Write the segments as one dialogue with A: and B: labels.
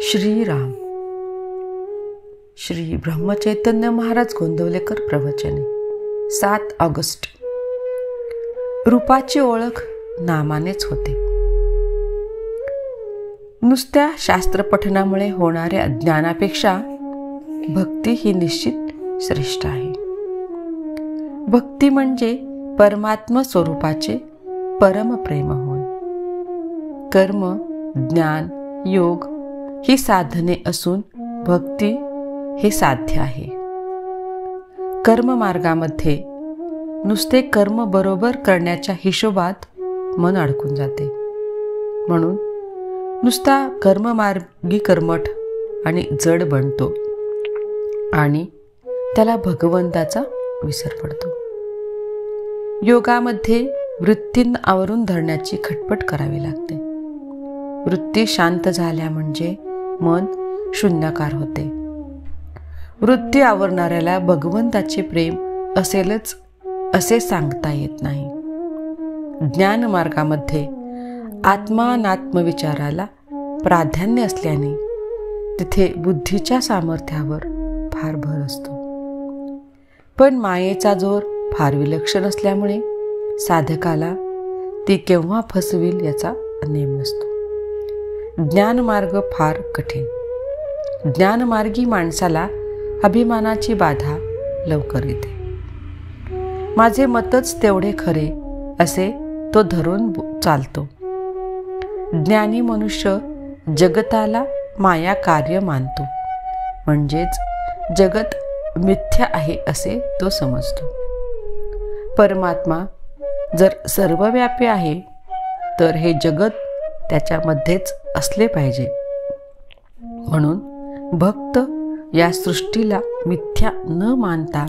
A: श्रीराम. श्री ब्रह्मचैतन्य महाराज गोंदवलेकर प्रवचने. 7 ऑगस्ट. रूपाची ओळख नामानेच होते. नुसत्या शास्त्रपठनामुळे होणाऱ्या ज्ञानापेक्षा भक्ती ही निश्चित श्रेष्ठ आहे. भक्ती म्हणजे परमात्म स्वरूपाचे परमप्रेम होय. कर्म, ज्ञान, योग ही साधने असून भक्ती हे साध्य आहे. कर्ममार्गामध्ये नुसते कर्म बरोबर करण्याच्या हिशोबात मन अडकून जाते. म्हणून नुसता कर्ममार्गी कर्मठ आणि जड बनतो आणि त्याला भगवंताचा विसर पडतो. योगामध्ये वृत्तींना आवरून धरण्याची खटपट करावी लागते. वृत्ती शांत झाल्या म्हणजे मन शून्याकार होते. वृत्ती आवरणाऱ्याला भगवंताचे प्रेम असेलच असे सांगता येत नाही. ज्ञानमार्गामध्ये आत्मानात्मविचाराला प्राधान्य असल्याने तिथे बुद्धीच्या सामर्थ्यावर फार भर असतो. पण मायेचा जोर फार विलक्षण असल्यामुळे साधकाला ती केव्हा फसविल याचा नेम नसतो. ज्ञानमार्ग फार कठीण. ज्ञानमार्गी माणसाला अभिमानाची बाधा लवकर येते. माझे मतच तेवढे खरे असे तो धरून चालतो. ज्ञानी मनुष्य जगताला माया कार्य मानतो, म्हणजेच जगत मिथ्या आहे असे तो समजतो. परमात्मा जर सर्वव्यापी आहे तर हे जगत त्याच्यामध्येच असले पाहिजे. म्हणून भक्त या सृष्टीला मिथ्या न मानता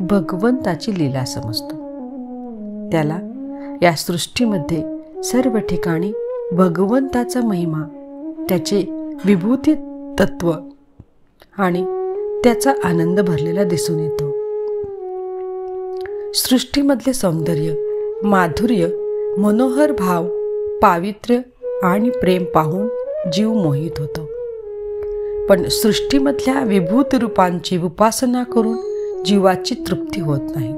A: भगवंताची लीला समजतो. त्याला या सृष्टीमध्ये सर्व ठिकाणी भगवंताचा महिमा, त्याचे विभूती तत्व आणि त्याचा आनंद भरलेला दिसून येतो. सृष्टीमधले सौंदर्य, माधुर्य, मनोहर भाव, पावित्र्य आणि प्रेम पाहून जीव मोहित होतो. पण सृष्टीमधल्या विभूत रूपांची उपासना करून जीवाची तृप्ती होत नाही.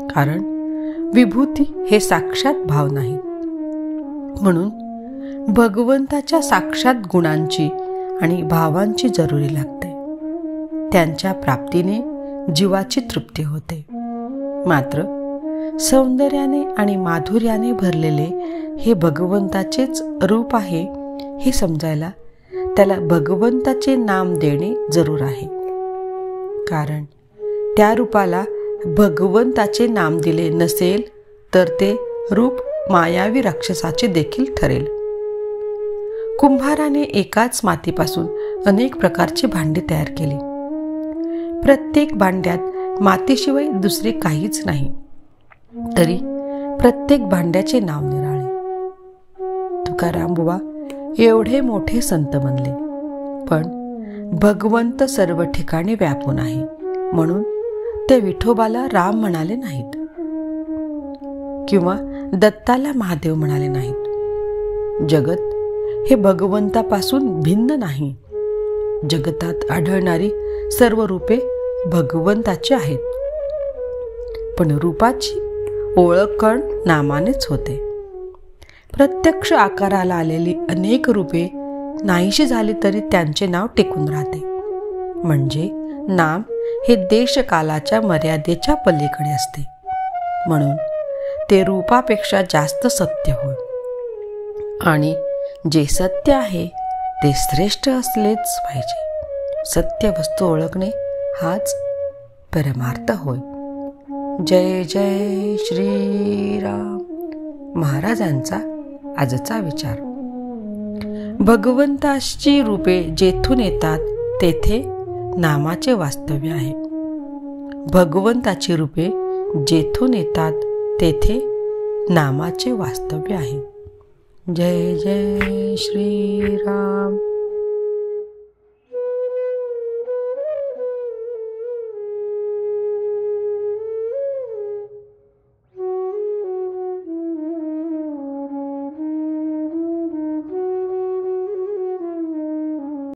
A: कारण विभूती हे साक्षात भाव नाहीत. म्हणून भगवंताच्या साक्षात गुणांची आणि भावांची जरुरी लागते. त्यांच्या प्राप्तीने जीवाची तृप्ती होते. मात्र सौंदर्याने आणि माधुर्याने भरलेले हे भगवंताचेच रूप आहे हे समजायला त्याला भगवंताचे नाम देणे जरूर आहे. कारण त्या रूपाला भगवंताचे नाम दिले नसेल तर ते रूप मायावी राक्षसाचे देखील ठरेल. कुंभाराने एकाच मातीपासून अनेक प्रकारची भांडी तयार केली. प्रत्येक भांड्यात मातीशिवाय दुसरे काहीच नाही, तरी प्रत्येक भांड्याचे नाव निराळे. तुकाराम बुवा एवढे मोठे संत बनले, पण भगवंत सर्व ठिकाणी व्यापून आहे म्हणून ते विठोबाला राम म्हणाले नाहीत किंवा दत्ताला महादेव म्हणाले नाहीत. जगत हे भगवंतापासून भिन्न नाही. जगतात आढळणारी सर्व रूपे भगवंताची आहेत, पण रूपाची ओळखण नामानेच होते. प्रत्यक्ष आकाराला आलेली अनेक रूपे नाहीशी झाली तरी त्यांचे नाव टिकून राहते. म्हणजे नाम हे देशकालाच्या मर्यादेच्या पलीकडे असते. म्हणून ते रूपापेक्षा जास्त सत्य होय. आणि जे सत्य आहे ते श्रेष्ठ असलेच पाहिजे. सत्य वस्तू ओळखणे हाच परमार्थ होय. जय जय श्रीराम. महाराजांचा आजचा विचार. भगवंताची रूपे जेथून येतात तेथे नामाचे वास्तव्य आहे. भगवंताची रूपे जेथून येतात तेथे नामाचे वास्तव्य आहे. जय जय श्रीराम.